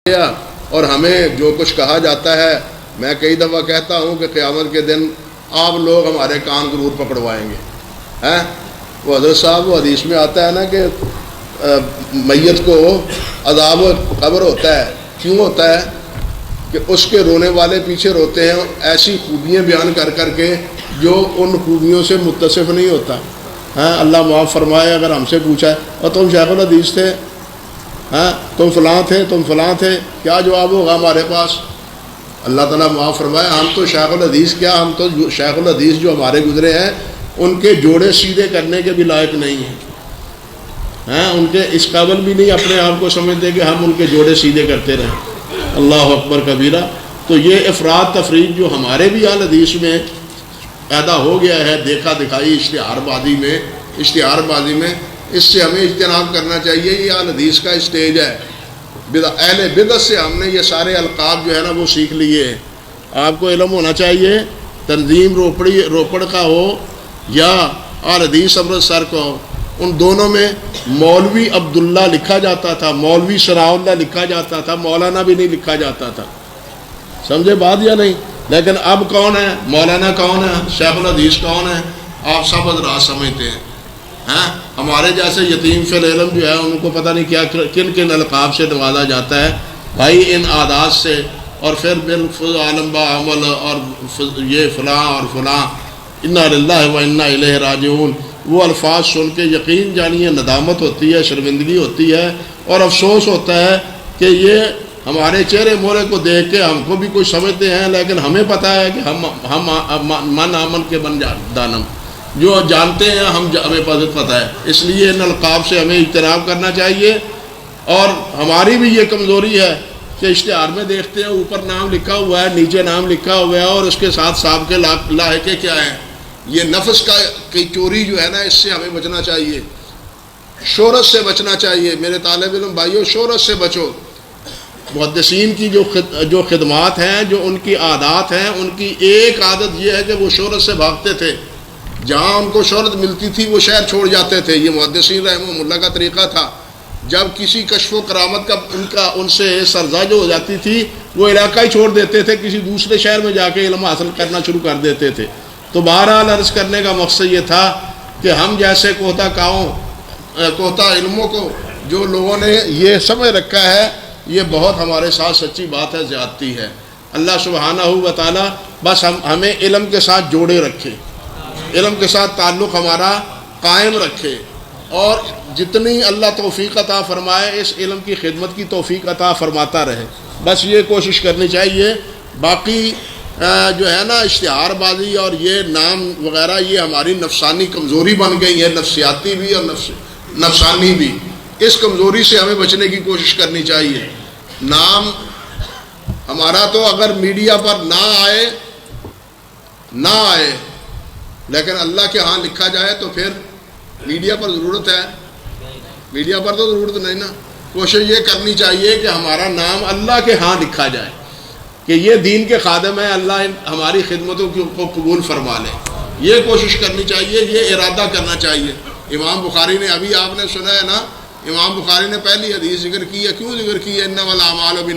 گیا اور ہمیں جو کچھ کہا جاتا ہے، میں کئی دفعہ کہتا ہوں کہ قیامت کے دن آپ لوگ ہمارے کان ضرور پکڑوائیں گے۔ وہ حضرت صاحب وہ حدیث میں آتا ہے نا کہ میت کو عذاب قبر ہوتا ہے، کیوں ہوتا ہے؟ کہ اس کے رونے والے پیچھے روتے ہیں ایسی خوبیاں بیان کر کر کے جو ان خوبیوں سے متصف نہیں ہوتا۔ اللہ معاف فرمائے اگر ہم سے پوچھا ہے اور تم شیخ الحدیث تھے، تم فلاں تھے، تم فلاں تھے، کیا جواب ہوگا ہمارے پاس؟ اللہ تعالیٰ معاف فرمائے، ہم تو شیخ الحدیث کیا، ہم تو شیخ الحدیث جو ہمارے گزرے ہیں ان کے جوڑے سیدھے کرنے کے بھی لائق نہیں ہیں، ان کے اس قابل بھی نہیں اپنے آپ کو سمجھتے کہ ہم ان کے جوڑے سیدھے کرتے رہیں۔ اللہ اکبر کبیرہ۔ تو یہ افراد تفریق جو ہمارے بھی اہل حدیث میں پیدا ہو گیا ہے، دیکھا دکھائی اشتہار بازی میں، اس سے ہمیں اجتناب کرنا چاہیے۔ یہ اہل حدیث کا اسٹیج ہے۔ اہل بدعت سے ہم نے یہ سارے القاب جو ہے نا وہ سیکھ لیے ہیں۔ آپ کو علم ہونا چاہیے، تنظیم روپڑ کا ہو یا اہل حدیث امرتسر کا ہو، ان دونوں میں مولوی عبداللہ لکھا جاتا تھا، مولوی ثناء اللہ لکھا جاتا تھا، مولانا بھی نہیں لکھا جاتا تھا۔ سمجھے بات یا نہیں؟ لیکن اب کون ہے مولانا، کون ہے شیخ الحدیث، کون ہے؟ آپ سب حضرات سمجھتے ہیں۔ ہمارے جیسے یتیم فی العلم جو ہے ان کو پتہ نہیں کیا کن کن القاب سے نوازا جاتا ہے بھائی، ان عادات سے، اور پھر بالفضل عالم با عمل اور یہ فلاں اور فلاں، انا للہ و انا الیہ راجعون، وہ الفاظ سن کے یقین جانیے ندامت ہوتی ہے، شرمندگی ہوتی ہے اور افسوس ہوتا ہے کہ یہ ہمارے چہرے مورے کو دیکھ کے ہم کو بھی کچھ سمجھتے ہیں، لیکن ہمیں پتہ ہے کہ ہم من آمن کے بن دانم، جو جانتے ہیں ہمیں پتہ ہے۔ اس لیے ان القاب سے ہمیں اجتناب کرنا چاہیے۔ اور ہماری بھی یہ کمزوری ہے کہ اشتہار میں دیکھتے ہیں اوپر نام لکھا ہوا ہے، نیچے نام لکھا ہوا ہے اور اس کے ساتھ صاحب کے لاحقے کیا ہیں۔ یہ نفس کی چوری جو ہے نا، اس سے ہمیں بچنا چاہیے، شہرت سے بچنا چاہیے۔ میرے طالب علم بھائیو، شہرت سے بچو۔ محدثین کی جو خدمات ہیں، جو ان کی عادات ہیں، ان کی ایک عادت یہ ہے کہ وہ شہرت سے بھاگتے تھے۔ جہاں ان کو شہرت ملتی تھی وہ شہر چھوڑ جاتے تھے۔ یہ محدثین رحمہ اللہ کا طریقہ تھا۔ جب کسی کشف و کرامت کا ان سے سرزد ہو جاتی تھی، وہ علاقہ ہی چھوڑ دیتے تھے، کسی دوسرے شہر میں جا کے علم حاصل کرنا شروع کر دیتے تھے۔ تو بہرحال عرض کرنے کا مقصد یہ تھا کہ ہم جیسے کوہتا علموں کو جو لوگوں نے یہ سمجھ رکھا ہے، یہ بہت ہمارے ساتھ سچی بات ہے، زیادتی ہے۔ اللہ سبحانہ و تعالیٰ بس ہمیں علم کے ساتھ جوڑے رکھے، علم کے ساتھ تعلق ہمارا قائم رکھے، اور جتنی اللہ توفیق عطا فرمائے اس علم کی خدمت کی توفیق عطا فرماتا رہے، بس یہ کوشش کرنی چاہیے۔ باقی جو ہے نا اشتہار بازی اور یہ نام وغیرہ، یہ ہماری نفسانی کمزوری بن گئی ہے، نفسیاتی بھی اور نفسانی بھی۔ اس کمزوری سے ہمیں بچنے کی کوشش کرنی چاہیے۔ نام ہمارا تو اگر میڈیا پر نہ آئے لیکن اللہ کے ہاں لکھا جائے تو پھر میڈیا پر ضرورت ہے؟ میڈیا پر تو ضرورت نہیں نا۔ کوشش یہ کرنی چاہیے کہ ہمارا نام اللہ کے ہاں لکھا جائے کہ یہ دین کے خادم ہیں، اللہ ہماری خدمتوں کو قبول فرما لے۔ یہ کوشش کرنی چاہیے، یہ ارادہ کرنا چاہیے۔ امام بخاری نے، ابھی آپ نے سنا ہے نا، امام بخاری نے پہلی حدیث ذکر کی ہے، کیوں ذکر کی ہے؟ انما الاعمال بالنیات۔